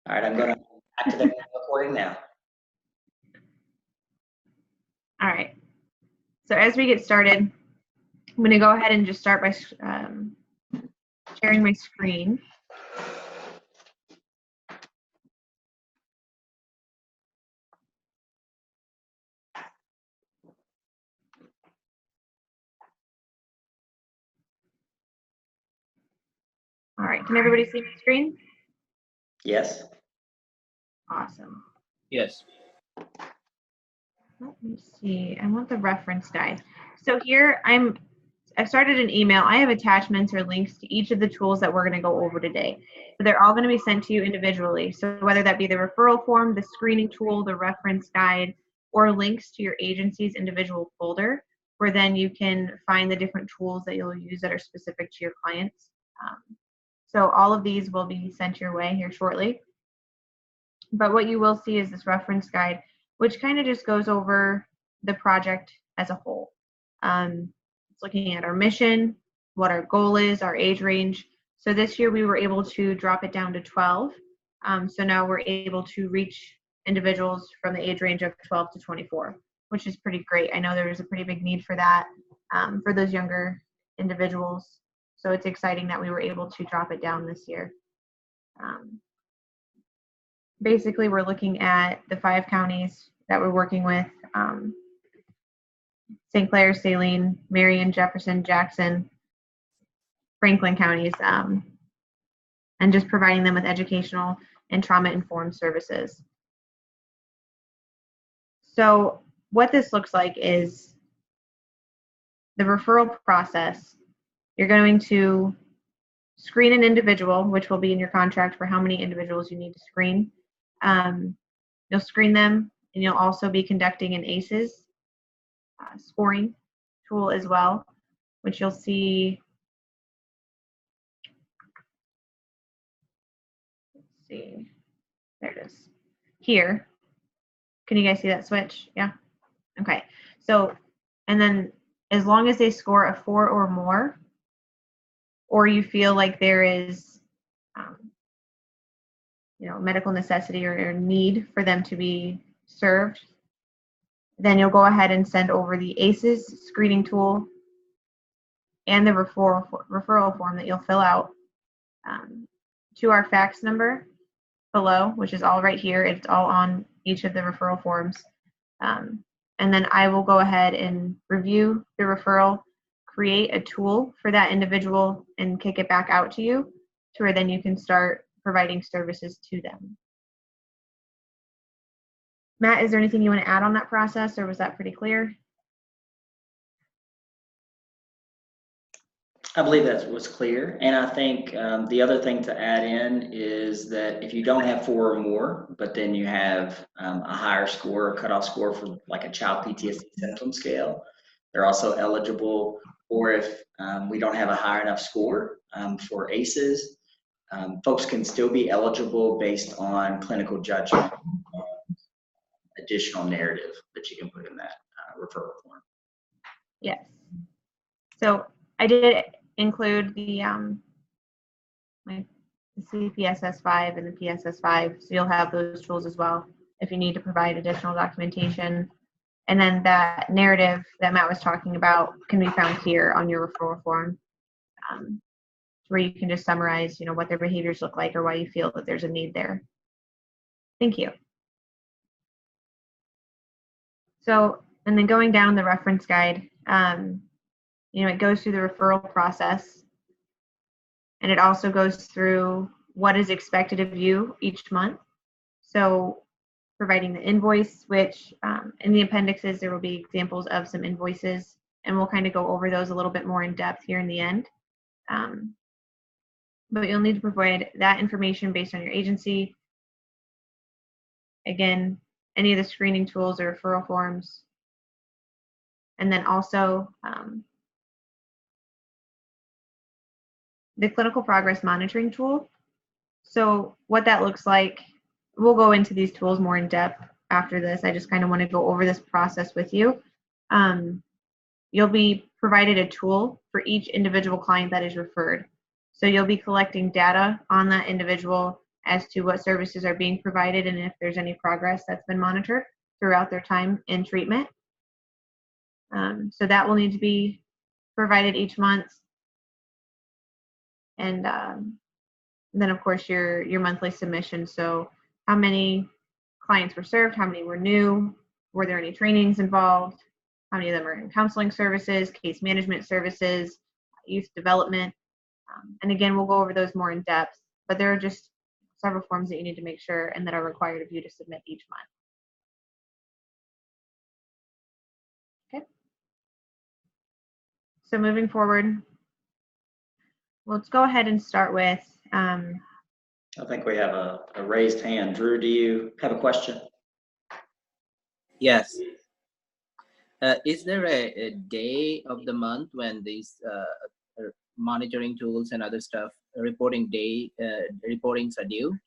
All right, I'm going to activate the recording now. All right. So as we get started, I'm going to go ahead and just start by sharing my screen. All right. Can everybody see my screen? Yes. Awesome. Yes. Let me see. I want the reference guide. So here I've started an email. I have attachments or links to each of the tools that we're going to go over today. So they're all going to be sent to you individually. So whether that be the referral form, the screening tool, the reference guide, or links to your agency's individual folder, where then you can find the different tools that you'll use that are specific to your clients. So all of these will be sent your way here shortly. But what you will see is this reference guide, which kind of just goes over the project as a whole. It's looking at our mission, what our goal is, our age range. So this year we were able to drop it down to 12. So now we're able to reach individuals from the age range of 12 to 24, which is pretty great. I know there was a pretty big need for that for those younger individuals. So it's exciting that we were able to drop it down this year. Basically, we're looking at the 5 counties that we're working with, St. Clair, Saline, Marion, Jefferson, Jackson, Franklin counties, and just providing them with educational and trauma-informed services. So what this looks like is the referral process. You're going to screen an individual, which will be in your contract for how many individuals you need to screen. You'll screen them, and you'll also be conducting an ACEs scoring tool as well, which you'll see. Let's see, there it is. Here, can you guys see that switch? Yeah. Okay. So, and then as long as they score a 4 or more, or you feel like there is, medical necessity or need for them to be served, then you'll go ahead and send over the ACEs screening tool and the referral form that you'll fill out to our fax number below, which is all right here. It's all on each of the referral forms. And then I will go ahead and review the referral, create a tool for that individual, and kick it back out to you to where then you can start providing services to them. Matt, is there anything you want to add on that process, or was that pretty clear? I believe that was clear. And I think the other thing to add in is that if you don't have 4 or more, but then you have a higher score, a cutoff score for like a child PTSD symptom scale, they're also eligible. Or if we don't have a high enough score for ACEs, folks can still be eligible based on clinical judgment, additional narrative that you can put in that referral form. Yes. So I did include the CPSS5 and the PSS5, so you'll have those tools as well if you need to provide additional documentation. And then that narrative that Matt was talking about can be found here on your referral form, where you can just summarize, what their behaviors look like or why you feel that there's a need there. Thank you. So, and then going down the reference guide, it goes through the referral process, and it also goes through what is expected of you each month. So providing the invoice, which in the appendixes, there will be examples of some invoices, and we'll kind of go over those a little bit more in depth here in the end. But you'll need to provide that information based on your agency. Again, any of the screening tools or referral forms. And then also the clinical progress monitoring tool. So what that looks like, we'll go into these tools more in depth after this. I just kind of want to go over this process with you. You'll be provided a tool for each individual client that is referred. So you'll be collecting data on that individual as to what services are being provided and if there's any progress that's been monitored throughout their time in treatment. So that will need to be provided each month. And then of course your monthly submission. So how many clients were served, how many were new, were there any trainings involved, how many of them are in counseling services, case management services, youth development. And again, we'll go over those more in depth, but there are just several forms that you need to make sure and that are required of you to submit each month. Okay. So moving forward, let's go ahead and start with. I think we have a raised hand. Drew, do you have a question? Yes. Is there a day of the month when these monitoring tools and other stuff reportings are due?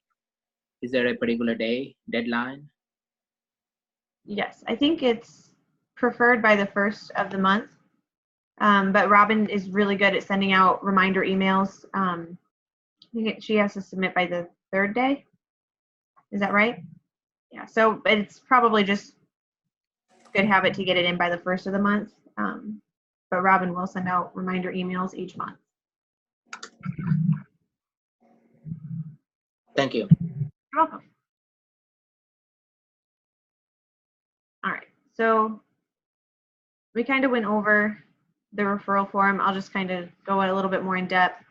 Is there a particular day deadline? Yes, I think it's preferred by the first of the month, but Robin is really good at sending out reminder emails. I think she has to submit by the third day. Is that right? Yeah, so it's probably just good habit to get it in by the first of the month, but Robin will send out reminder emails each month. Thank you. You're welcome. All right, so we kind of went over the referral form. I'll just kind of go a little bit more in depth.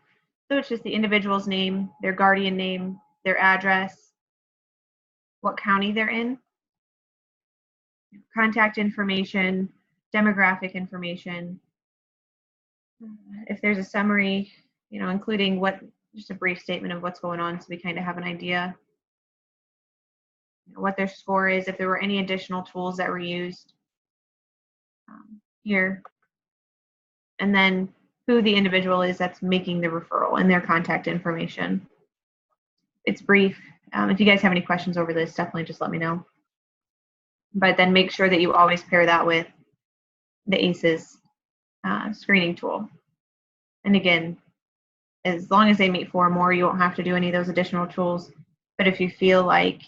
So it's just the individual's name, their guardian name, their address, what county they're in, contact information, demographic information. If there's a summary, including just a brief statement of what's going on so we kind of have an idea. What their score is, if there were any additional tools that were used here. And then who the individual is that's making the referral and their contact information. It's brief. If you guys have any questions over this, definitely just let me know. But then make sure that you always pair that with the ACEs screening tool. And again, as long as they meet 4 or more, you won't have to do any of those additional tools. But if you feel like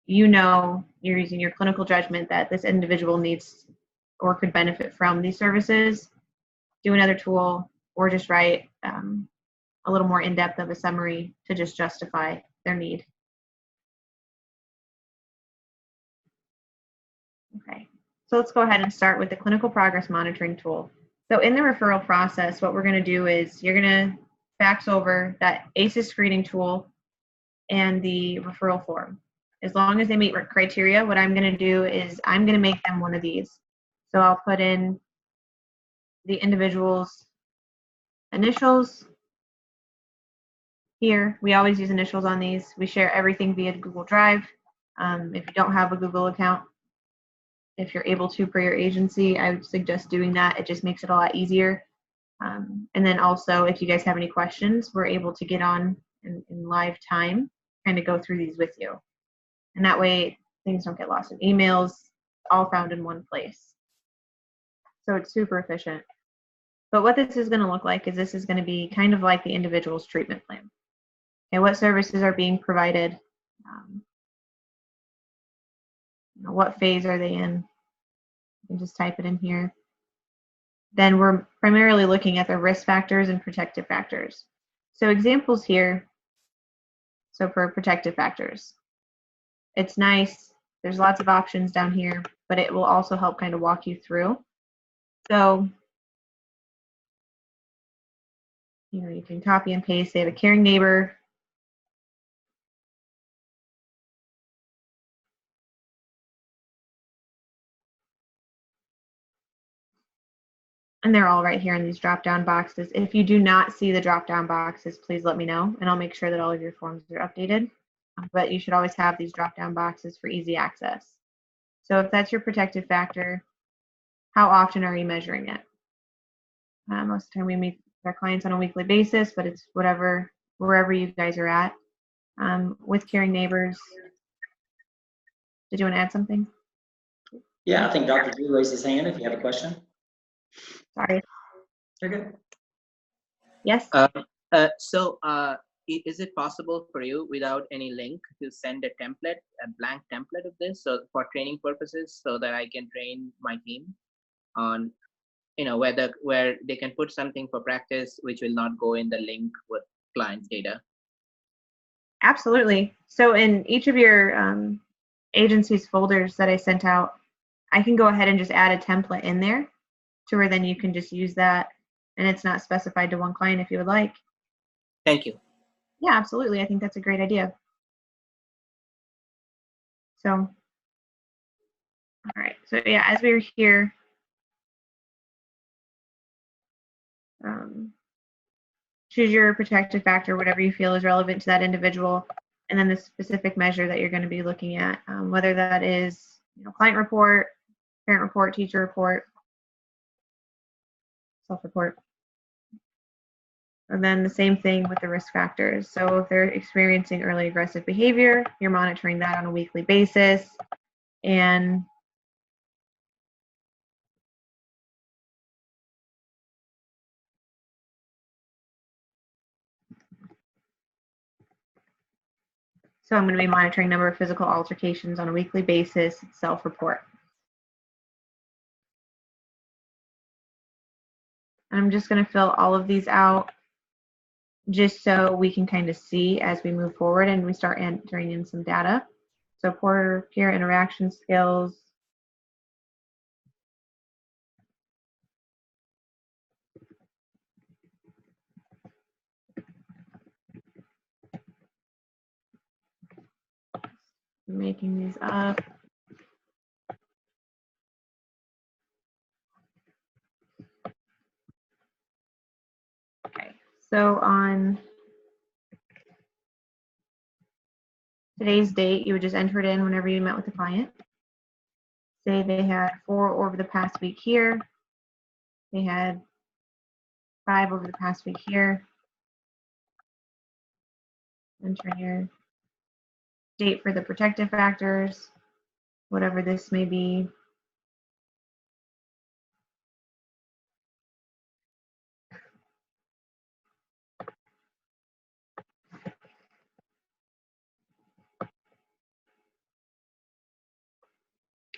you're using your clinical judgment that this individual needs or could benefit from these services, do another tool or just write a little more in-depth of a summary to just justify their need. Okay, so let's go ahead and start with the clinical progress monitoring tool. So in the referral process, what we're going to do is you're going to fax over that ACEs screening tool and the referral form. As long as they meet criteria, what I'm going to do is I'm going to make them one of these. So I'll put in the individual's initials. Here, we always use initials on these. We share everything via Google Drive. If you don't have a Google account, if you're able to per your agency, I would suggest doing that. It just makes it a lot easier. And then also, if you guys have any questions, we're able to get on in live time, kind of go through these with you. And that way, things don't get lost in emails, all found in one place. So it's super efficient. But what this is going to look like is this is going to be kind of like the individual's treatment plan. Okay, what services are being provided? What phase are they in? You can just type it in here. Then we're primarily looking at the risk factors and protective factors. So examples here. So for protective factors, it's nice. There's lots of options down here, but it will also help kind of walk you through. So, you can copy and paste. They have a caring neighbor. And they're all right here in these drop-down boxes. If you do not see the drop-down boxes, please let me know, and I'll make sure that all of your forms are updated. But you should always have these drop-down boxes for easy access. So if that's your protective factor, how often are you measuring it? Most of the time we meet our clients on a weekly basis, but it's wherever you guys are at. With caring neighbors, did you want to add something? Yeah, I think Dr. Drew raised his hand if you have a question. Sorry. You're good. Yes? is it possible for you without any link to send a template, a blank template of this, so for training purposes, so that I can train my team on, where they can put something for practice which will not go in the link with client's data? Absolutely. So in each of your agency's folders that I sent out, I can go ahead and just add a template in there to where then you can just use that, and it's not specified to one client if you would like. Thank you. Yeah, absolutely. I think that's a great idea. So, all right. So yeah, as we were here, choose your protective factor, whatever you feel is relevant to that individual, and then the specific measure that you're going to be looking at, whether that is client report, parent report, teacher report, self-report. And then the same thing with the risk factors. So if they're experiencing early aggressive behavior, you're monitoring that on a weekly basis. And so I'm going to be monitoring number of physical altercations on a weekly basis, self-report. I'm just going to fill all of these out just so we can kind of see as we move forward and we start entering in some data. So peer interaction skills. I'm making these up. Okay, so on today's date, you would just enter it in whenever you met with the client. Say they had 4 over the past week here. They had 5 over the past week here. Enter your date for the protective factors, whatever this may be.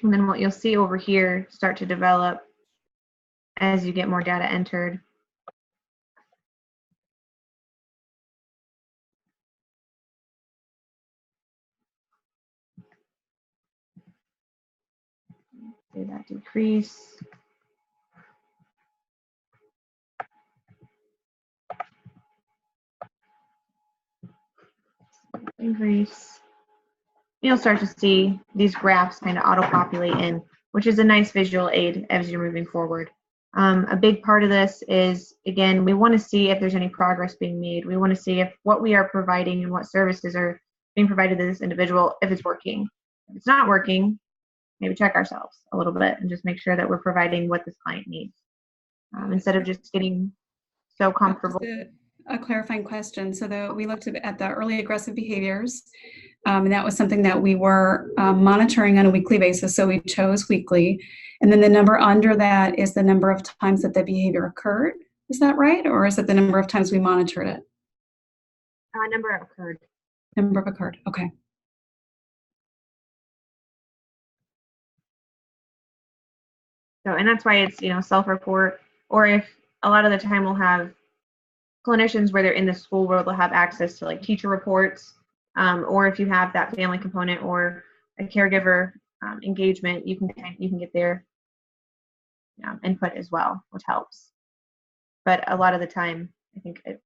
And then what you'll see over here start to develop as you get more data entered. See that decrease. Increase. You'll start to see these graphs kind of auto-populate in, which is a nice visual aid as you're moving forward. A big part of this is, again, we want to see if there's any progress being made. We want to see if what we are providing and what services are being provided to this individual, if it's working. If it's not working, maybe check ourselves a little bit and just make sure that we're providing what this client needs, instead of just getting so comfortable. A clarifying question. So we looked at the early aggressive behaviors, and that was something that we were monitoring on a weekly basis. So we chose weekly. And then the number under that is the number of times that the behavior occurred. Is that right? Or is it the number of times we monitored it? Number occurred. Number of occurred. Okay. So, and that's why it's, self-report, or if a lot of the time we'll have clinicians where they're in the school world, they'll have access to like teacher reports, or if you have that family component or a caregiver engagement, you can get their input as well, which helps. But a lot of the time, I think it's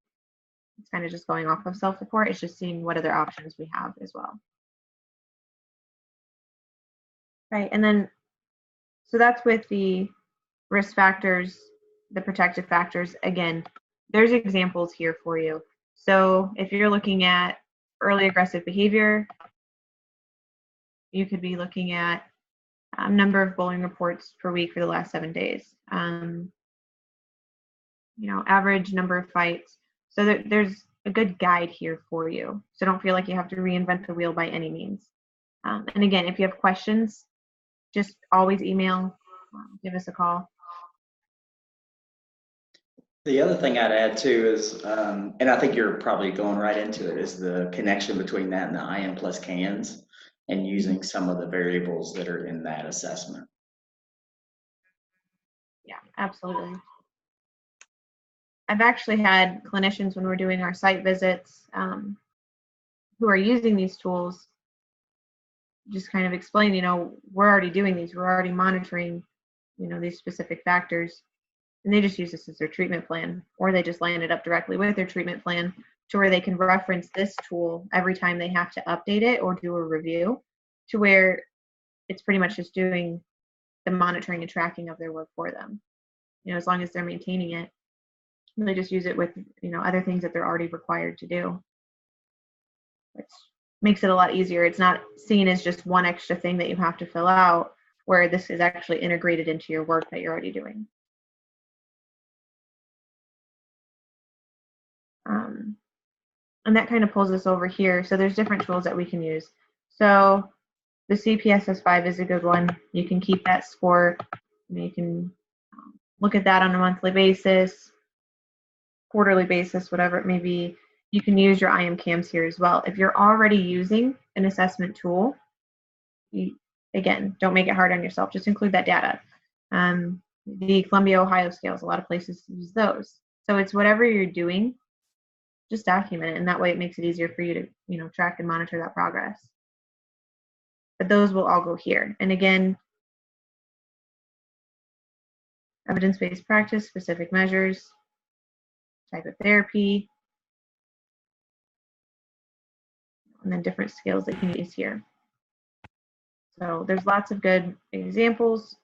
kind of just going off of self-report. It's just seeing what other options we have as well. Right, and then, so that's with the risk factors, the protective factors. Again, there's examples here for you. So if you're looking at early aggressive behavior, you could be looking at number of bullying reports per week for the last 7 days. Average number of fights. So there's a good guide here for you. So don't feel like you have to reinvent the wheel by any means. And again, if you have questions, just always email, give us a call. The other thing I'd add too is, and I think you're probably going right into it, is the connection between that and the IM plus cans and using some of the variables that are in that assessment. Yeah, absolutely. I've actually had clinicians when we're doing our site visits who are using these tools just kind of explain, we're already doing these, we're already monitoring, these specific factors. And they just use this as their treatment plan, or they just line it up directly with their treatment plan to where they can reference this tool every time they have to update it or do a review, to where it's pretty much just doing the monitoring and tracking of their work for them. As long as they're maintaining it, they just use it with, other things that they're already required to do. Which makes it a lot easier. It's not seen as just one extra thing that you have to fill out, where this is actually integrated into your work that you're already doing. And that kind of pulls us over here. So there's different tools that we can use. So the CPSS5 is a good one. You can keep that score. You can look at that on a monthly basis, quarterly basis, whatever it may be. You can use your IMCAMs here as well. If you're already using an assessment tool, again, don't make it hard on yourself. Just include that data. The Columbia, Ohio scales, a lot of places use those. So it's whatever you're doing, just document it, and that way it makes it easier for you to track and monitor that progress. But those will all go here. And again, evidence-based practice, specific measures, type of therapy, and then different skills that you can use here. So there's lots of good examples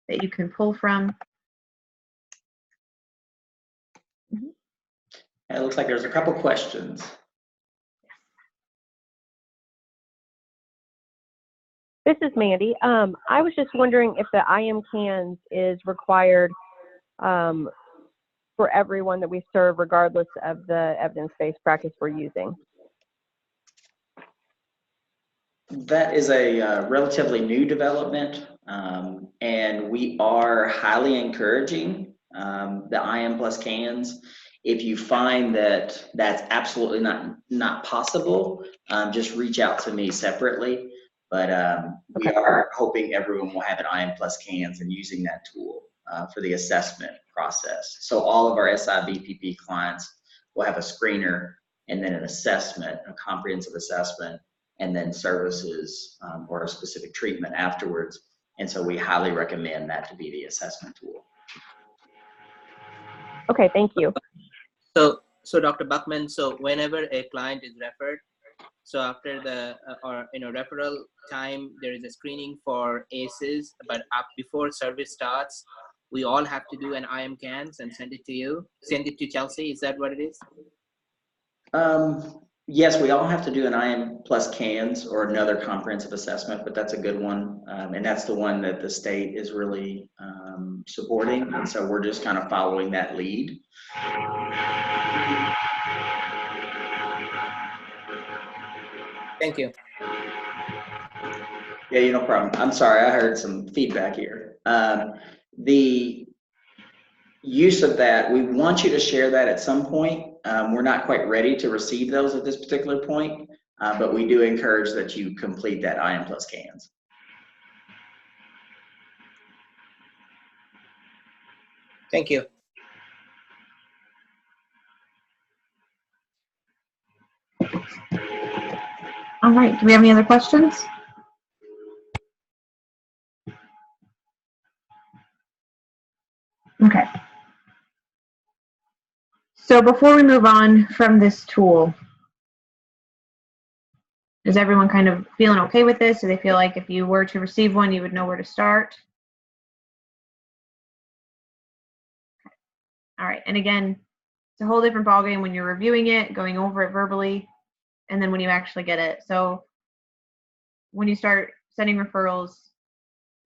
that you can pull from. It looks like there's a couple questions. This is Mandy. I was just wondering if the IMCANs is required for everyone that we serve, regardless of the evidence-based practice we're using. That is a relatively new development, and we are highly encouraging the IM plus cans. If you find that that's absolutely not possible, just reach out to me separately. But we are hoping everyone will have an IM plus cans and using that tool for the assessment process. So all of our SIVPP clients will have a screener and then an assessment, a comprehensive assessment, and then services or a specific treatment afterwards. And so we highly recommend that to be the assessment tool. Okay, thank you. So Dr. Buckman, so whenever a client is referred, so after the referral time, there is a screening for ACEs, but before service starts, we all have to do an IMCANs and send it to you, send it to Chelsea. Is that what it is? Yes, we all have to do an IM plus cans or another comprehensive assessment, but that's a good one. And that's the one that the state is really supporting. And so we're just kind of following that lead. Thank you. Yeah, no problem. I'm sorry, I heard some feedback here. The use of that, we want you to share that at some point. We're not quite ready to receive those at this particular point, but we do encourage that you complete that IM plus cans. Thank you. All right, do we have any other questions? Okay. So before we move on from this tool, is everyone kind of feeling okay with this? Do they feel like if you were to receive one, you would know where to start? All right, and again, it's a whole different ballgame when you're reviewing it, going over it verbally, and then when you actually get it. So when you start sending referrals,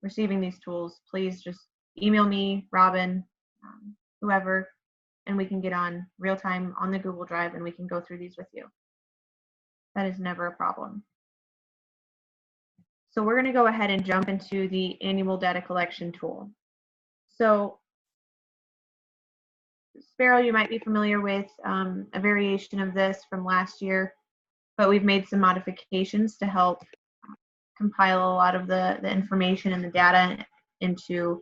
receiving these tools, please just email me, Robin, whoever, and we can get on real time on the Google Drive and we can go through these with you. That is never a problem. So we're going to go ahead and jump into the annual data collection tool. So Sparrow, you might be familiar with a variation of this from last year, but we've made some modifications to help compile a lot of the information and the data into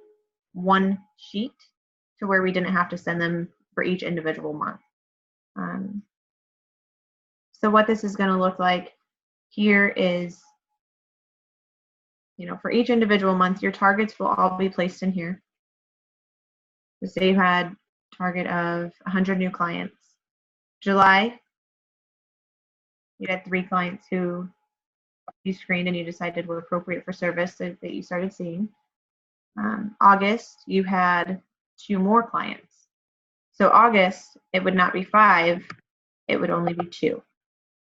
one sheet to where we didn't have to send them for each individual month. So what this is going to look like here is, for each individual month, your targets will all be placed in here. So say you had a target of 100 new clients. July, you had 3 clients who you screened and you decided were appropriate for service that you started seeing. August, you had 2 more clients. So August, it would not be 5, it would only be 2.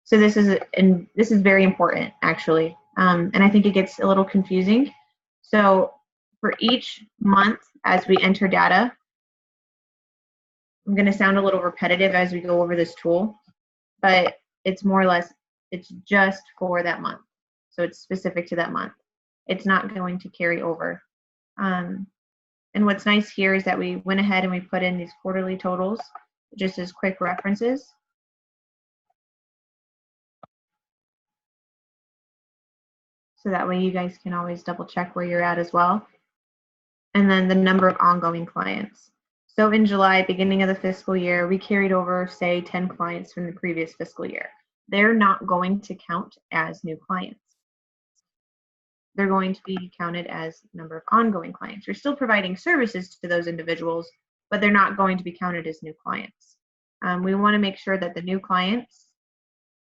So this is very important, actually, and I think it gets a little confusing. So for each month, as we enter data, I'm going to sound a little repetitive as we go over this tool, but it's more or less, it's just for that month. So it's specific to that month. It's not going to carry over. And what's nice here is that we went ahead and we put in these quarterly totals just as quick references. So that way you guys can always double check where you're at as well. And then the number of ongoing clients. So in July, beginning of the fiscal year, we carried over, say, 10 clients from the previous fiscal year. They're not going to count as new clients. They're going to be counted as number of ongoing clients. You're still providing services to those individuals, but they're not going to be counted as new clients. We want to make sure that the new clients,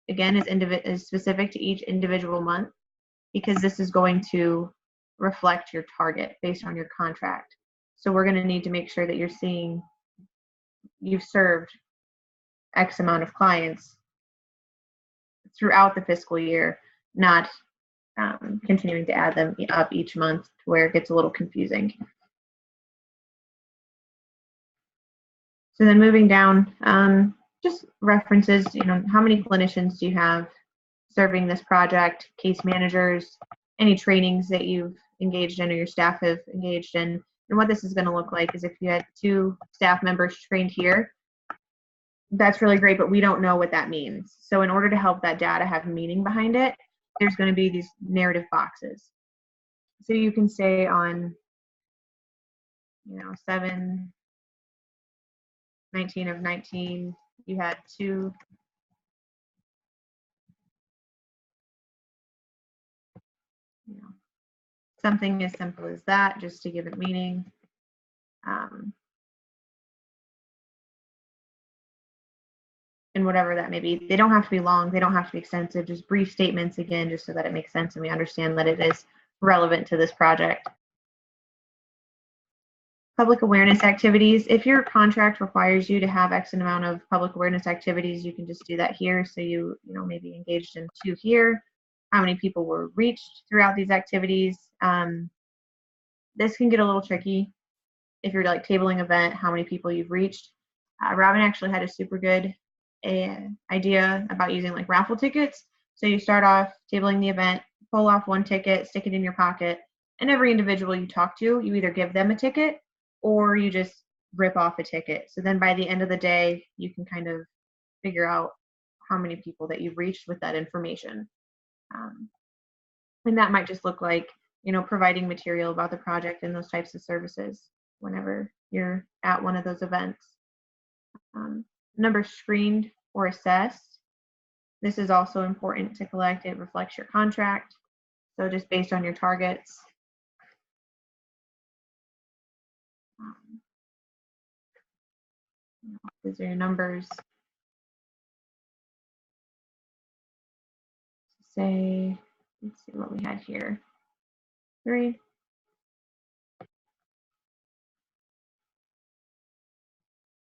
again, is specific to each individual month, because this is going to reflect your target based on your contract. So we're going to need to make sure that you've served X amount of clients throughout the fiscal year, not continuing to add them up each month to where it gets a little confusing. So then moving down, just references, how many clinicians do you have serving this project, case managers, any trainings that you've engaged in or your staff have engaged in. And what this is going to look like is if you had 2 staff members trained here, that's really great, but we don't know what that means. So in order to help that data have meaning behind it, there's going to be these narrative boxes. So you can say on, 7/19 of 19, you had 2 something as simple as that, just to give it meaning. And whatever that may be. They don't have to be long, they don't have to be extensive, just brief statements, again, just so that it makes sense and we understand that it is relevant to this project. Public awareness activities. If your contract requires you to have X amount of public awareness activities, you can just do that here. So you maybe engaged in 2 here. How many people were reached throughout these activities? This can get a little tricky if you're like tabling event, how many people you've reached. Robin actually had a super good idea about using like raffle tickets. So you start off tabling the event, pull off 1 ticket, stick it in your pocket, and every individual you talk to, you either give them a ticket or you just rip off a ticket. So then by the end of the day, you can kind of figure out how many people that you've reached with that information. And that might just look like, providing material about the project and those types of services whenever you're at one of those events. Number screened or assessed. This is also important to collect. It reflects your contract. So just based on your targets. These are your numbers. Say, let's see what we had here. 3.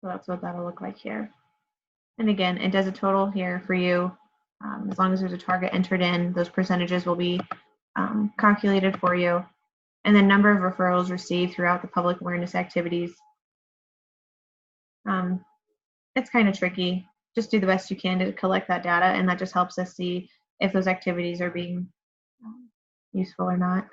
So that's what that'll look like here. And again, it does a total here for you. As long as there's a target entered in, those percentages will be calculated for you. And then number of referrals received throughout the public awareness activities. It's kind of tricky. Just do the best you can to collect that data, and that just helps us see if those activities are being useful or not.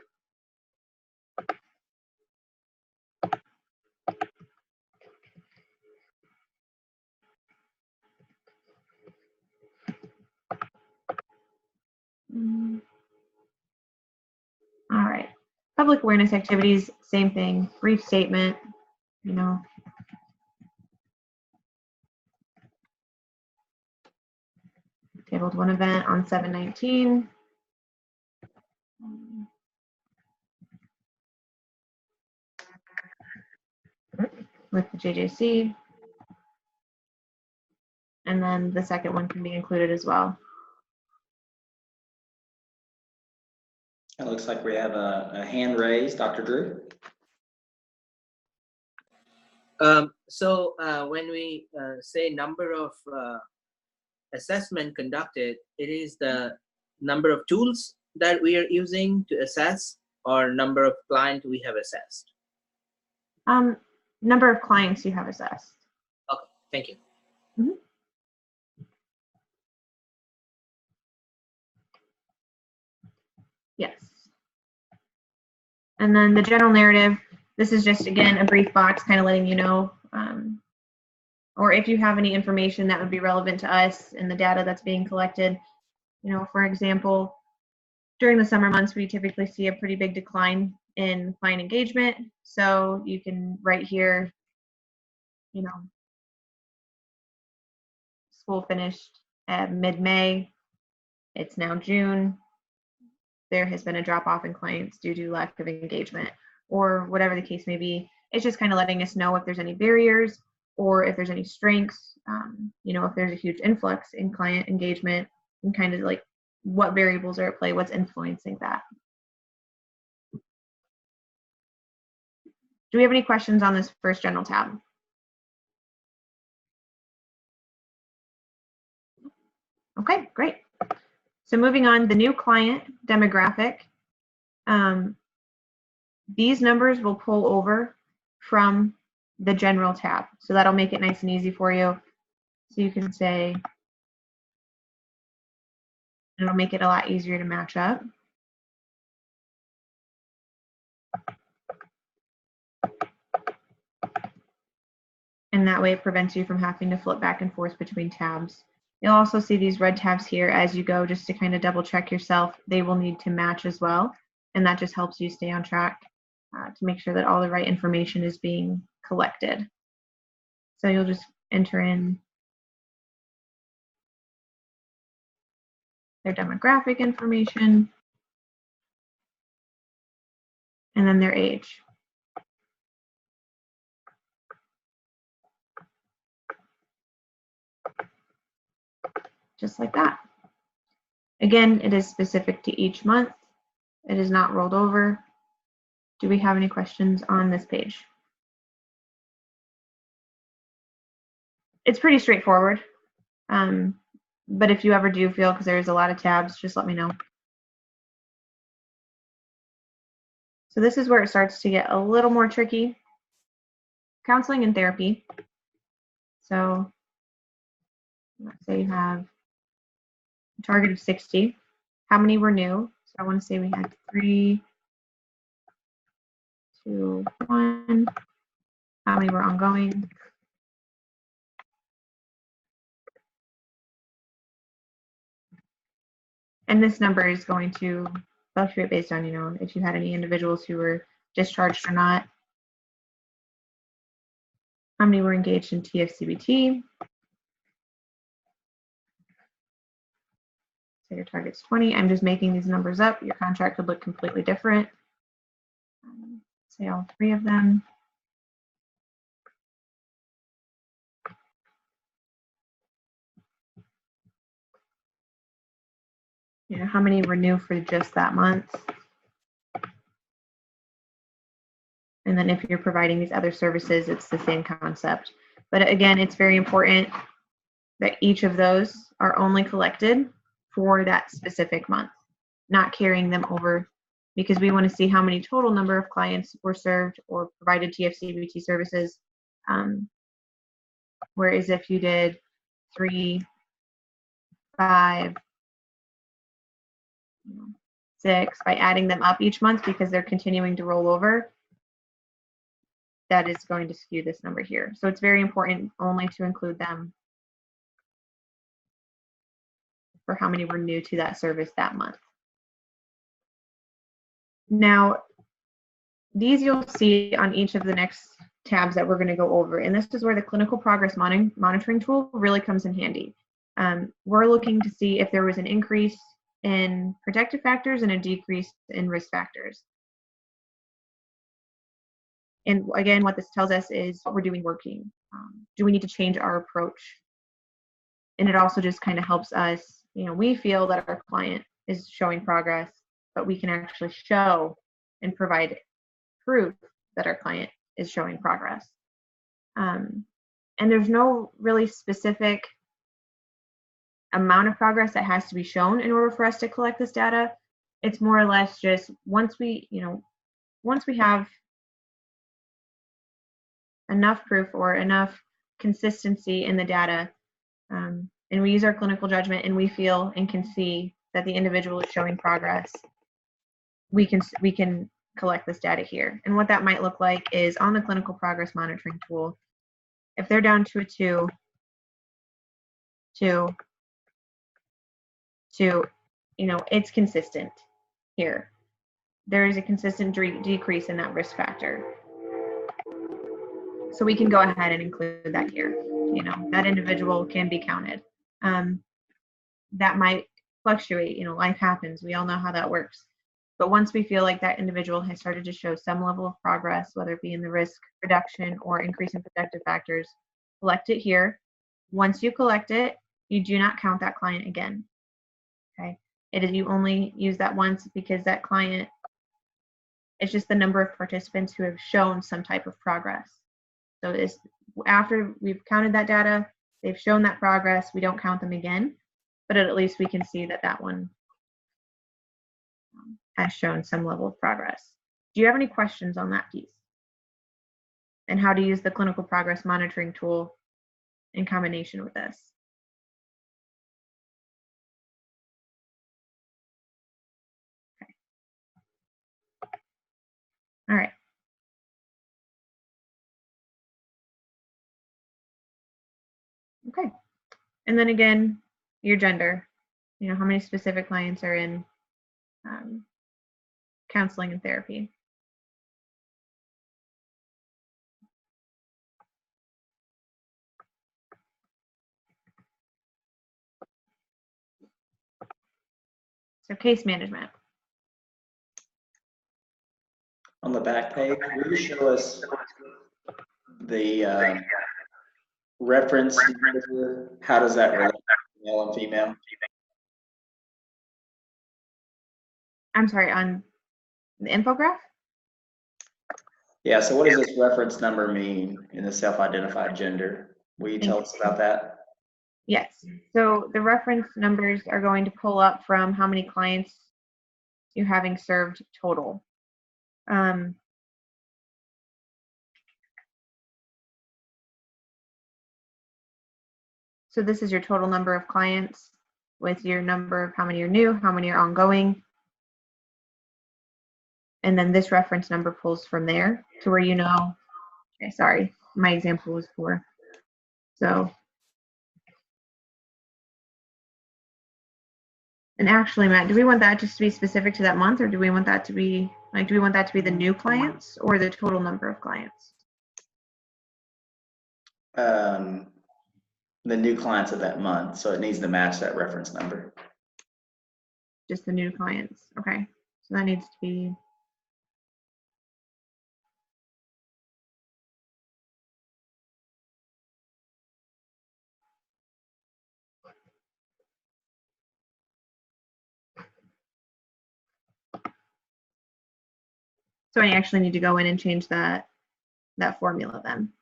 Public awareness activities, same thing, brief statement, you know. Tabled one event on 7/19. With the JJC. And then the second one can be included as well. It looks like we have a hand raised, Dr. Drew. So when we say number of assessment conducted, it is the number of tools that we are using to assess, or number of clients we have assessed? Number of clients you have assessed. Okay, thank you. Mm-hmm. Yes. And then the general narrative, this is just, again, a brief box kind of letting you know, or if you have any information that would be relevant to us in the data that's being collected. You know, for example, during the summer months, we typically see a pretty big decline in client engagement. So you can write here, you know, school finished at mid-May. It's now June. There has been a drop off in clients due to lack of engagement, or whatever the case may be. It's just kind of letting us know if there's any barriers or if there's any strengths, you know, if there's a huge influx in client engagement, and kind of like what variables are at play, what's influencing that. Do we have any questions on this first general tab? Okay, great. So moving on, the new client demographic. These numbers will pull over from the general tab. So that'll make it nice and easy for you. So you can say, it'll make it a lot easier to match up. And that way it prevents you from having to flip back and forth between tabs. You'll also see these red tabs here as you go, just to kind of double check yourself. They will need to match as well. And that just helps you stay on track to make sure that all the right information is being collected. So you'll just enter in their demographic information and then their age. Just like that. Again, it is specific to each month. It is not rolled over. Do we have any questions on this page? It's pretty straightforward. But if you ever do feel, because there's a lot of tabs, just let me know. So this is where it starts to get a little more tricky. Counseling and therapy. So let's say you have a target of 60. How many were new? So I want to say we had 3, 2, 1. How many were ongoing? And this number is going to fluctuate based on, you know, if you had any individuals who were discharged or not. How many were engaged in TFCBT? So your target's 20. I'm just making these numbers up. Your contract could look completely different. Say all 3 of them. You know, how many were new for just that month? And then if you're providing these other services, it's the same concept. But again, it's very important that each of those are only collected for that specific month, not carrying them over, because we want to see how many total number of clients were served or provided TFCBT services. Whereas if you did 3, 5, 6, by adding them up each month because they're continuing to roll over, that is going to skew this number here. So it's very important only to include them for how many were new to that service that month. Now, these you'll see on each of the next tabs that we're going to go over. And this is where the clinical progress monitoring tool really comes in handy. We're looking to see if there was an increase in protective factors and a decrease in risk factors. And again, what this tells us is what we're doing working. Do we need to change our approach? And it also just kind of helps us, we feel that our client is showing progress, but we can actually show and provide proof that our client is showing progress. And there's no really specific amount of progress that has to be shown in order for us to collect this data. It's more or less just once we have enough proof or enough consistency in the data, and we use our clinical judgment and we feel and can see that the individual is showing progress, we can collect this data here. And what that might look like is on the clinical progress monitoring tool, if they're down to a 2, it's consistent here. There is a consistent decrease in that risk factor. So we can go ahead and include that here. That individual can be counted. That might fluctuate, life happens. We all know how that works. But once we feel like that individual has started to show some level of progress, whether it be in the risk reduction or increase in protective factors, collect it here. Once you collect it, you do not count that client again. Okay? You only use that once because that client, it's just the number of participants who have shown some type of progress. So it's after we've counted that data, they've shown that progress, we don't count them again, but at least we can see that one has shown some level of progress. Do you have any questions on that piece? And how to use the clinical progress monitoring tool in combination with this? Okay. All right. Okay. And then again, your gender, how many specific clients are in counseling and therapy. So case management. On the back page, will you show us the reference number? How does that relate to male and female? I'm sorry, on the infograph? Yeah, so what does this reference number mean in the self-identified gender? Will you tell us about that? Yes. So the reference numbers are going to pull up from how many clients you're having served total. So this is your total number of clients with your number of how many are new, how many are ongoing. And then this reference number pulls from there to where okay, sorry, my example was 4. So, and actually, Matt, do we want that just to be specific to that month, or do we want that to be, do we want that to be the new clients or the total number of clients? The new clients of that month, so it needs to match that reference number. Just the new clients, okay. So that needs to be, so I actually need to go in and change that formula then.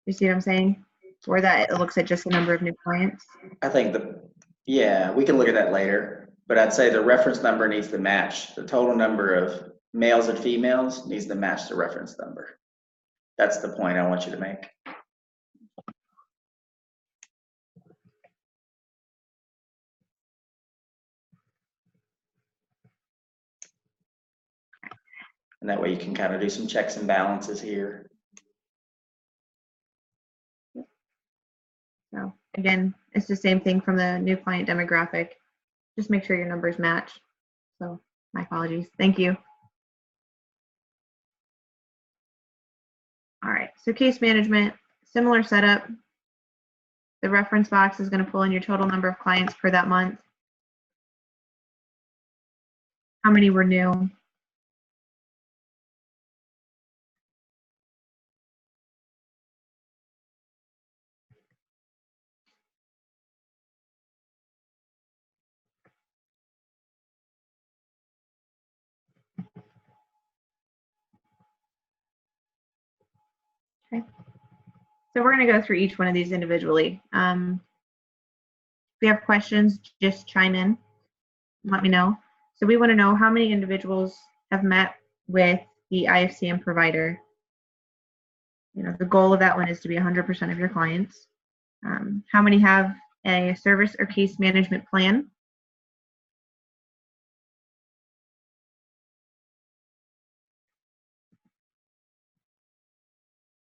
You see what I'm saying? Or that it looks at just the number of new clients? I think yeah, we can look at that later, but I'd say the reference number needs to match. The total number of males and females needs to match the reference number. That's the point I want you to make. And that way you can kind of do some checks and balances here. So again, it's the same thing from the new client demographic. Just make sure your numbers match. So my apologies. Thank you. All right, so case management, similar setup. The reference box is going to pull in your total number of clients per that month. How many were new? Okay. So we're going to go through each one of these individually. If you have questions, just chime in. Let me know. So we want to know how many individuals have met with the IFCM provider. You know, the goal of that one is to be 100% of your clients. How many have a service or case management plan?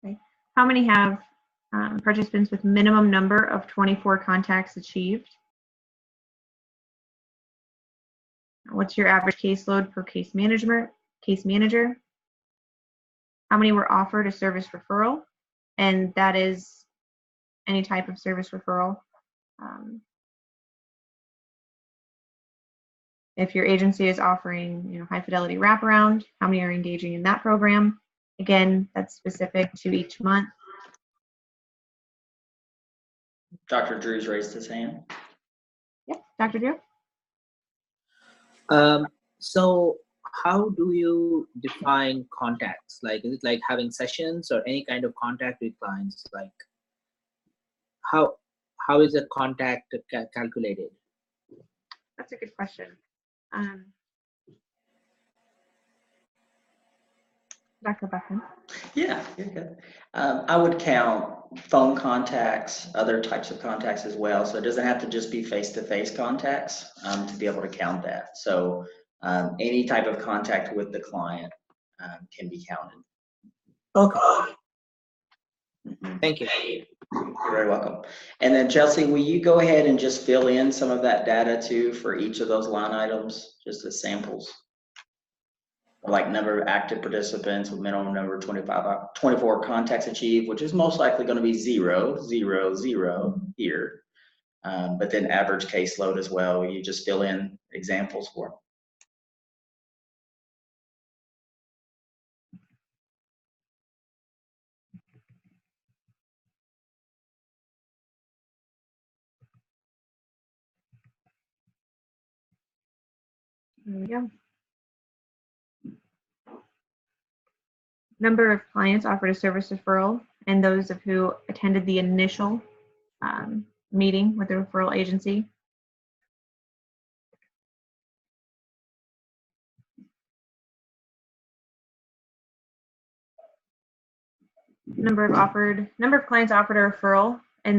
Okay. How many have participants with minimum number of 24 contacts achieved? What's your average caseload per case manager? How many were offered a service referral? And that is any type of service referral. If your agency is offering, you know, high fidelity wraparound, how many are engaging in that program? Again, that's specific to each month. Dr. Drew's raised his hand. Yep, Dr. Drew? So how do you define contacts? Like, is it like having sessions or any kind of contact with clients? Like, how is a contact calculated? That's a good question. Dr. Buchan? Yeah, you're good. I would count phone contacts, other types of contacts as well. So it doesn't have to just be face-to-face contacts to be able to count that. So any type of contact with the client can be counted. Okay. Mhm. Thank you. You're very welcome. And then Chelsea, will you go ahead and just fill in some of that data too for each of those line items, just as samples? Like number of active participants with minimum number of 24 contacts achieved, which is most likely going to be 0, 0, 0 here. But then average caseload as well. You just fill in examples for them. There we go. Number of clients offered a service referral and those of who attended the initial meeting with the referral agency. Number of clients offered a referral and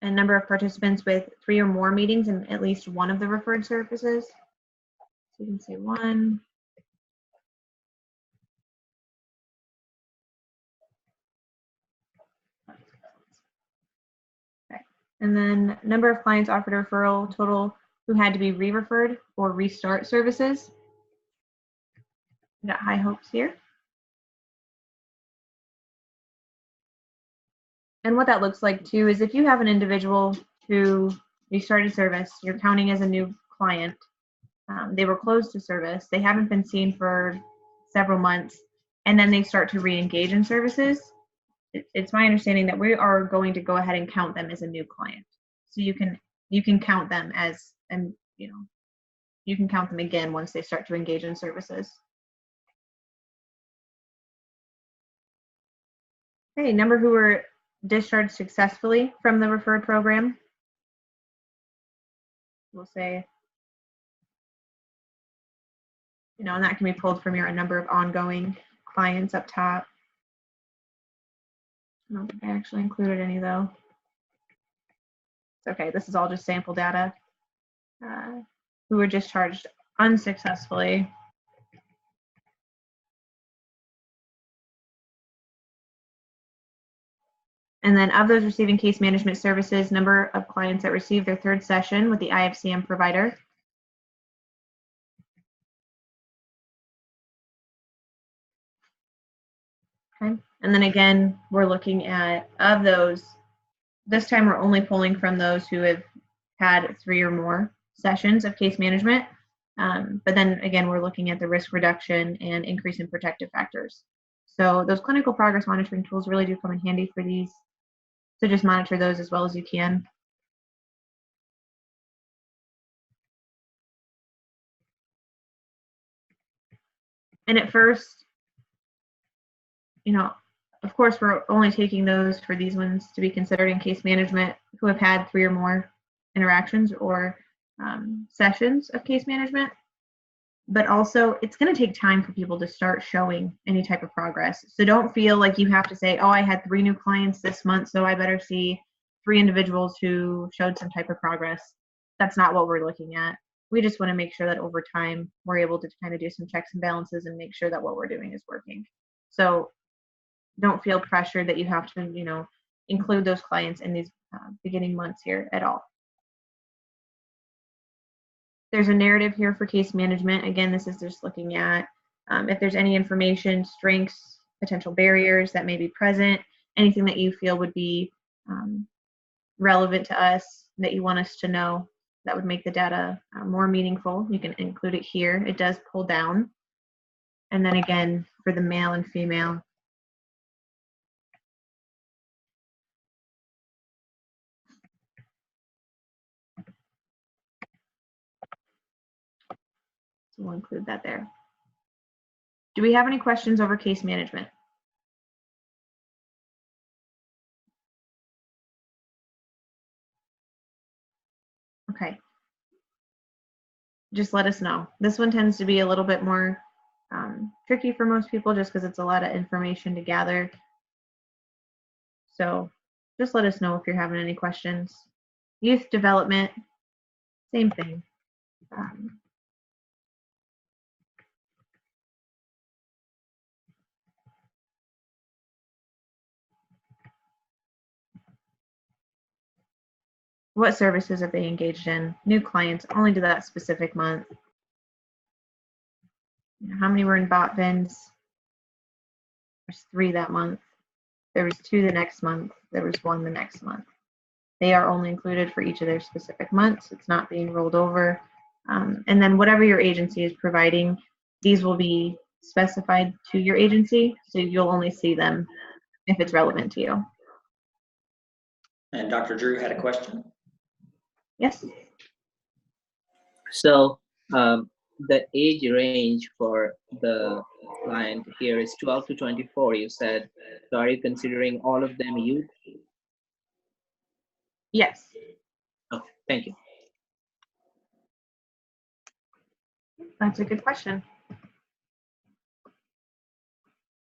number of participants with 3 or more meetings in at least one of the referred services. So you can say 1. Okay. And then number of clients offered a referral total who had to be re-referred or restart services. We got high hopes here. And what that looks like too is if you have an individual who you started service, you're counting as a new client, they were closed to service, they haven't been seen for several months, and then they start to re-engage in services, it's my understanding that we are going to go ahead and count them as a new client. So you can count them as, and you can count them again once they start to engage in services. Okay, number who were discharged successfully from the referred program. We'll say, and that can be pulled from your number of ongoing clients up top. I don't think I actually included any though. It's okay, this is all just sample data. Who were discharged unsuccessfully. And then of those receiving case management services, number of clients that received their 3rd session with the IFCM provider. Okay. And then again, we're looking at, of those, this time we're only pulling from those who have had 3 or more sessions of case management. But then again, we're looking at the risk reduction and increase in protective factors. So those clinical progress monitoring tools really do come in handy for these. So just monitor those as well as you can. And at first, you know, of course, we're only taking those for these ones to be considered in case management who have had 3 or more interactions or sessions of case management. But also, it's going to take time for people to start showing any type of progress. So don't feel like you have to say, oh, I had 3 new clients this month, so I better see 3 individuals who showed some type of progress. That's not what we're looking at. We just want to make sure that over time, we're able to kind of do some checks and balances and make sure that what we're doing is working. So don't feel pressured that you have to, you know, include those clients in these beginning months here at all. There's a narrative here for case management. Again, this is just looking at if there's any information, strengths, potential barriers that may be present, anything that you feel would be relevant to us that you want us to know that would make the data more meaningful. You can include it here. It does pull down. And then again, for the male and female, so we'll include that there. Do we have any questions over case management? Okay. Just let us know. This one tends to be a little bit more tricky for most people just because it's a lot of information to gather. So just let us know if you're having any questions. Youth development, same thing. What services have they engaged in? New clients, only to that specific month. How many were in bot bins? There's 3 that month. There was 2 the next month. There was 1 the next month. They are only included for each of their specific months. It's not being rolled over. And then whatever your agency is providing, these will be specified to your agency, so you'll only see them if it's relevant to you. And Dr. Drew had a question. Yes? So the age range for the client here is 12 to 24, you said. So are you considering all of them youth? Yes. Oh, thank you. That's a good question.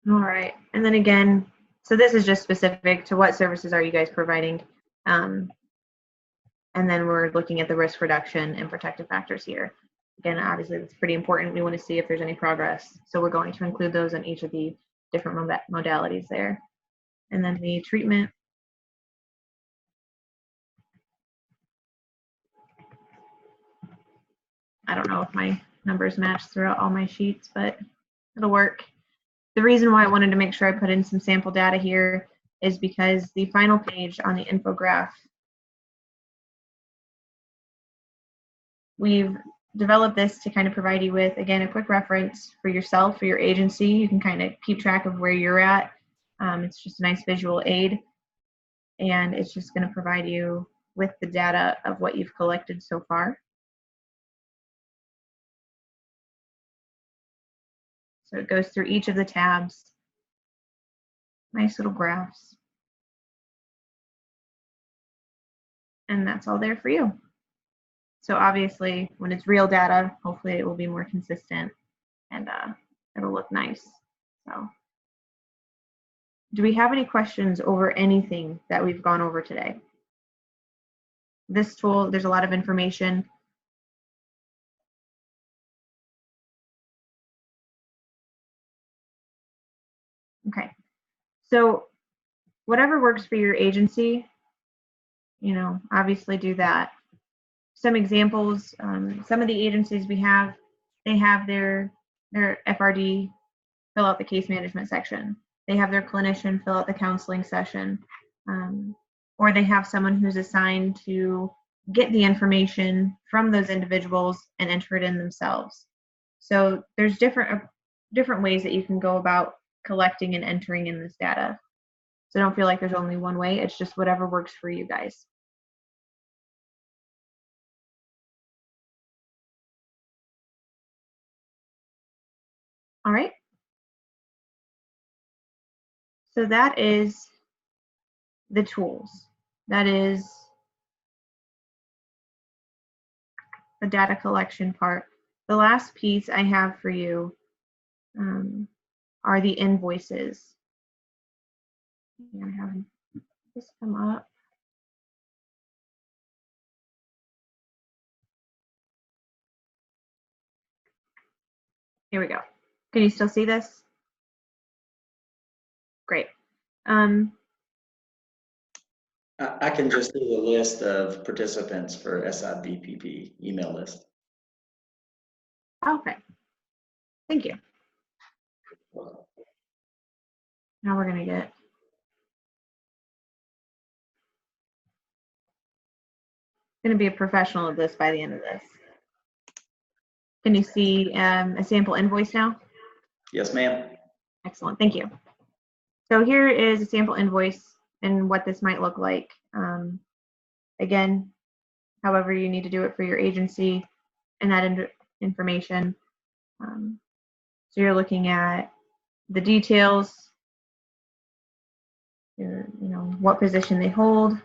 All right. And then again, so this is just specific to what services are you guys providing? And then we're looking at the risk reduction and protective factors here. Again, obviously, that's pretty important. We want to see if there's any progress. So we're going to include those in each of the different modalities there. And then the treatment. I don't know if my numbers match throughout all my sheets, but it'll work. The reason why I wanted to make sure I put in some sample data here is because the final page on the infograph, we've developed this to kind of provide you with, again, a quick reference for yourself, for your agency. You can kind of keep track of where you're at. It's just a nice visual aid, and it's just going to provide you with the data of what you've collected so far. So it goes through each of the tabs. Nice little graphs. And that's all there for you. So obviously, when it's real data, hopefully it will be more consistent and it'll look nice. So, do we have any questions over anything that we've gone over today? This tool, there's a lot of information. Okay, so whatever works for your agency, you know, obviously do that. Some examples, some of the agencies we have, they have their FRD fill out the case management section. they have their clinician fill out the counseling session, or they have someone who's assigned to get the information from those individuals and enter it in themselves. So there's different ways that you can go about collecting and entering in this data. So don't feel like there's only one way. It's just whatever works for you guys. All right. So that is the tools. That is the data collection part. The last piece I have for you are the invoices. I have this come up. Here we go. Can you still see this? Great. I can just do the list of participants for SIVPP email list. Okay. Thank you. Now we're going to get going to be a professional of this by the end of this. Can you see a sample invoice now? Yes, ma'am. Excellent. Thank you. So here is a sample invoice and what this might look like. Again, however you need to do it for your agency and that information. So you're looking at the details, what position they hold,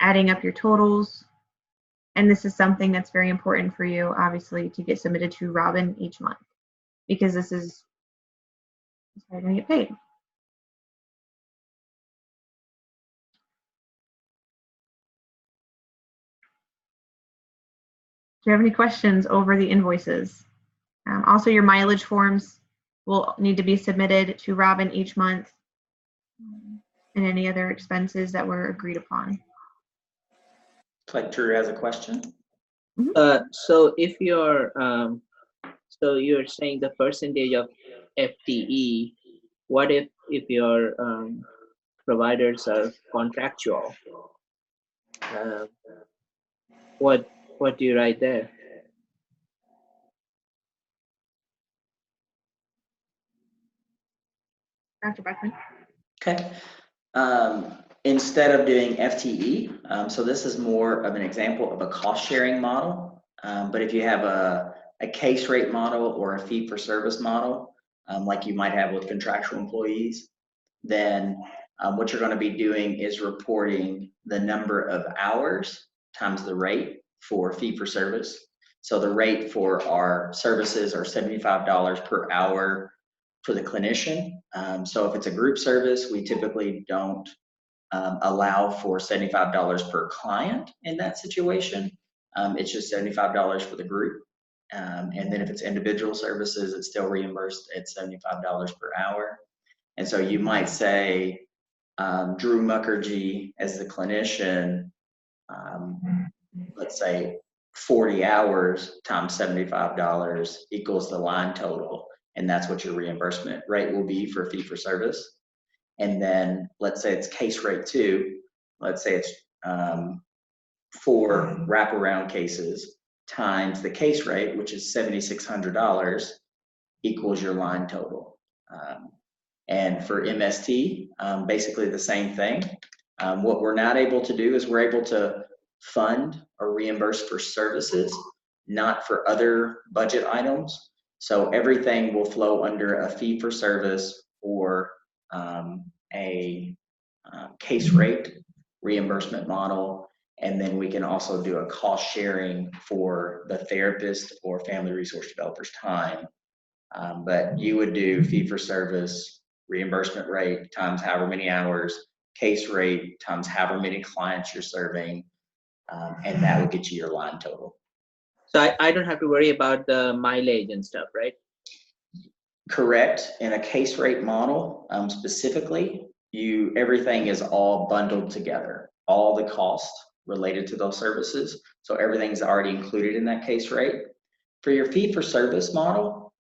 adding up your totals. And this is something that's very important for you, obviously, to get submitted to Robin each month, because this is how you're going to get paid. Do you have any questions over the invoices? Also, your mileage forms will need to be submitted to Robin each month, and any other expenses that were agreed upon. Looks like Drew has a question. So if you're saying the percentage of FTE, what if your providers are contractual? What do you write there? Dr. Beckman? Okay. Instead of doing FTE, so this is more of an example of a cost sharing model. But if you have a case rate model or a fee for service model, like you might have with contractual employees, then what you're going to be doing is reporting the number of hours times the rate for fee for service. So the rate for our services are $75 per hour for the clinician. So if it's a group service, we typically don't allow for $75 per client in that situation. It's just $75 for the group. And then if it's individual services, it's still reimbursed at $75 per hour. And so you might say, Drew Mukherjee as the clinician, let's say 40 hours times $75 equals the line total. And that's what your reimbursement rate will be for fee for service. And then let's say it's case rate 2. Let's say it's 4 wraparound cases times the case rate, which is $7,600, equals your line total. And for MST, basically the same thing. What we're not able to do is we're able to fund or reimburse for services, not for other budget items. So everything will flow under a fee for service or a case rate reimbursement model. And then we can also do a cost sharing for the therapist or family resource developer's time. But you would do fee for service, reimbursement rate times however many hours, case rate times however many clients you're serving, and that would get you your line total. So I don't have to worry about the mileage and stuff, right? Correct. In a case rate model, specifically, everything is all bundled together, all the costs related to those services. So everything's already included in that case rate. For your fee for service model,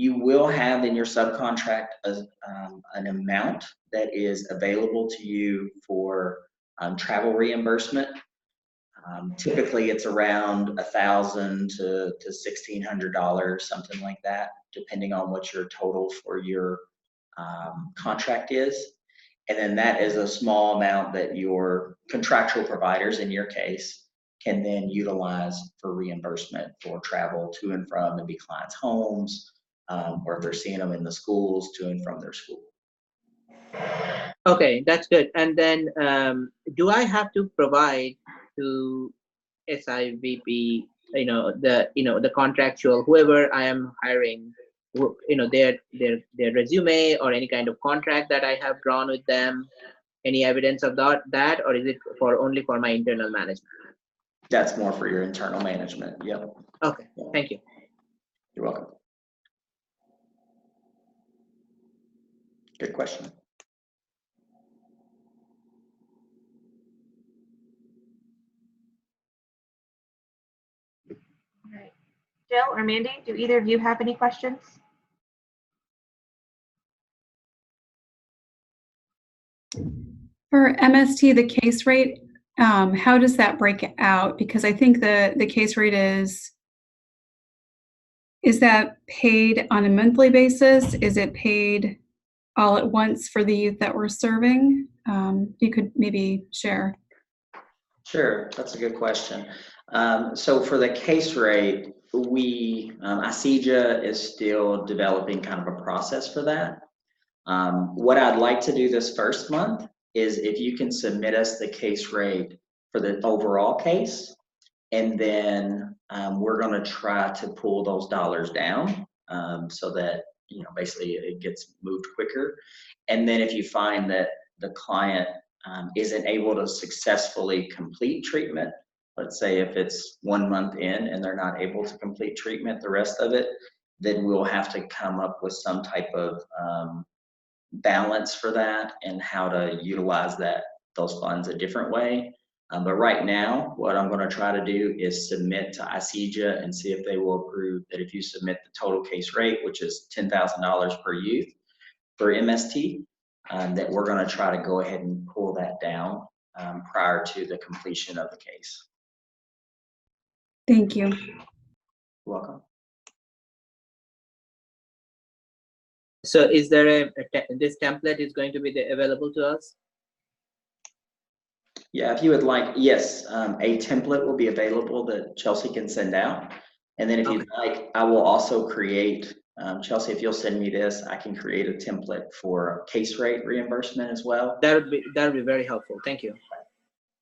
You will have in your subcontract an amount that is available to you for travel reimbursement. Typically, it's around $1,000 to $1,600, something like that, depending on what your total for your contract is. And then that is a small amount that your contractual providers, in your case, can then utilize for reimbursement for travel to and from maybe clients' homes, or if they're seeing them in the schools, to and from their school. Okay, that's good. And then do I have to provide to SIVP, the contractual, whoever I am hiring, their resume or any kind of contract that I have drawn with them, any evidence of that, or is it only for my internal management? That's more for your internal management. Yep. Okay, thank you. You're welcome. Good question. All right. Jill or Mandy, do either of you have any questions? For MST, the case rate, how does that break out? Because I think the case rate is that paid on a monthly basis? Is it paid all at once for the youth that we're serving? You could maybe share. Sure, that's a good question. So for the case rate, ICEJA is still developing kind of a process for that. What I'd like to do this first month is if you can submit us the case rate for the overall case, and then we're going to try to pull those dollars down so that, basically it gets moved quicker. And then if you find that the client isn't able to successfully complete treatment, let's say if it's 1 month in and they're not able to complete treatment the rest of it, then we'll have to come up with some type of balance for that and how to utilize those funds a different way. But right now, what I'm going to try to do is submit to ICEJA and see if they will approve that if you submit the total case rate, which is $10,000 per youth for MST, that we're going to try to go ahead and pull that down prior to the completion of the case. Thank you. You're welcome. So is there this template is going to be available to us? Yeah, if you would like, yes, a template will be available that Chelsea can send out. And then if you'd like, I will also create, Chelsea, if you'll send me this, I can create a template for case rate reimbursement as well. That would be very helpful. Thank you.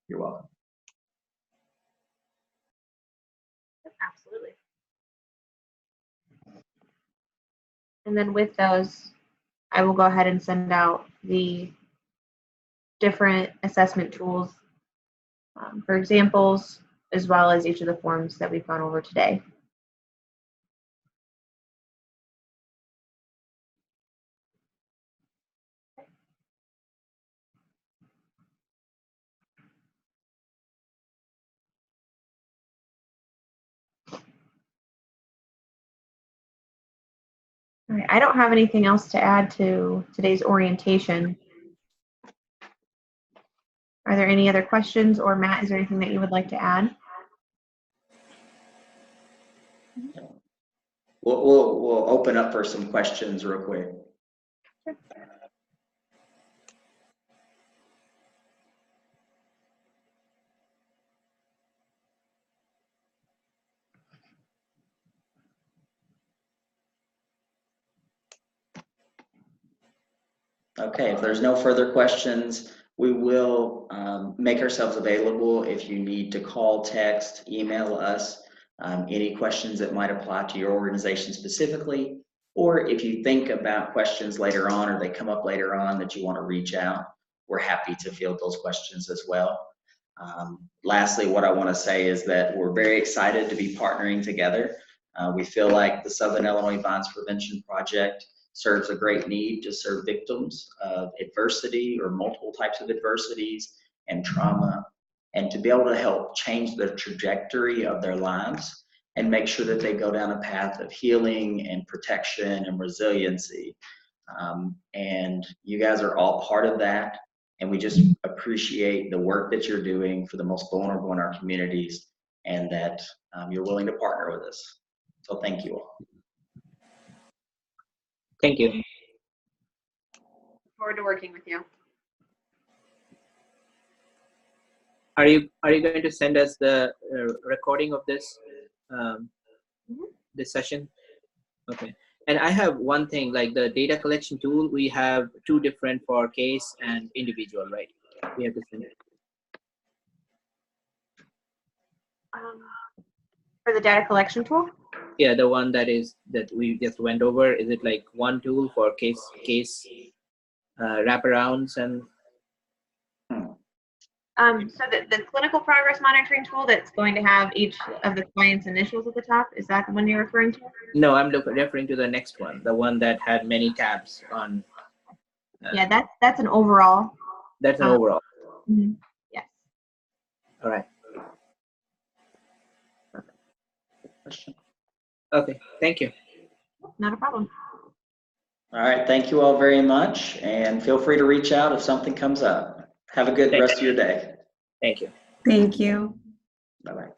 You're welcome. Absolutely. And then with those, I will go ahead and send out the different assessment tools for examples, as well as each of the forms that we've gone over today. All right, I don't have anything else to add to today's orientation. Are there any other questions, or Matt, is there anything that you would like to add? We'll open up for some questions real quick. Sure. Okay, if there's no further questions, we will make ourselves available if you need to call, text, email us any questions that might apply to your organization specifically, or if you think about questions later on or they come up later on that you want to reach out, we're happy to field those questions as well. Lastly, what I want to say is that we're very excited to be partnering together. We feel like the Southern Illinois Violence Prevention Project serves a great need to serve victims of adversity or multiple types of adversities and trauma, and to be able to help change the trajectory of their lives and make sure that they go down a path of healing and protection and resiliency. And you guys are all part of that. And we just appreciate the work that you're doing for the most vulnerable in our communities, and that you're willing to partner with us. So thank you all. Thank you. Look forward to working with you. Are you going to send us the recording of this this session? Okay. And I have one thing, like the data collection tool, we have two different for case and individual, right? We have to send it. For the data collection tool? Yeah, the one that we just went over. Is it like one tool for case wraparounds and? So the clinical progress monitoring tool that's going to have each of the client's initials at the top, is that the one you're referring to? No, I'm referring to the next one, the one that had many tabs on. Yeah, that's an overall. That's an overall. Mm-hmm. Yes. All right. Okay, thank you. Not a problem. All right, thank you all very much, and feel free to reach out if something comes up. Have a good rest of your day. Thank you. Thank you. Bye-bye.